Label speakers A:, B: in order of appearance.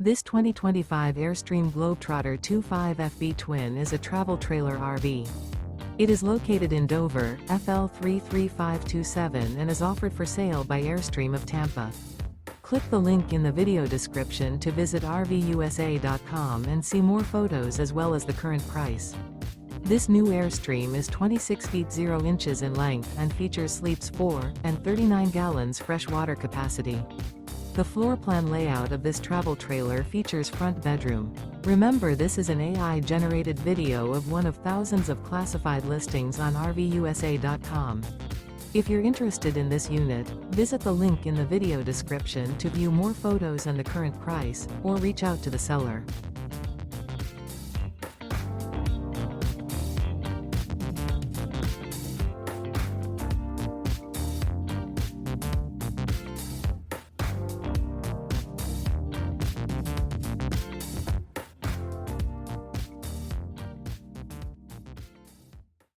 A: This 2025 Airstream Globetrotter 25FB Twin is a travel trailer RV. It is located in Dover, FL 33527 and is offered for sale by Airstream of Tampa. Click the link in the video description to visit RVUSA.com and see more photos as well as the current price. This new Airstream is 26 feet 0 inches in length and features sleeps 4 and 39 gallons fresh water capacity. The floor plan layout of this travel trailer features front bedroom. Remember, this is an AI-generated video of one of thousands of classified listings on RVUSA.com. If you're interested in this unit, visit the link in the video description to view more photos and the current price, or reach out to the seller.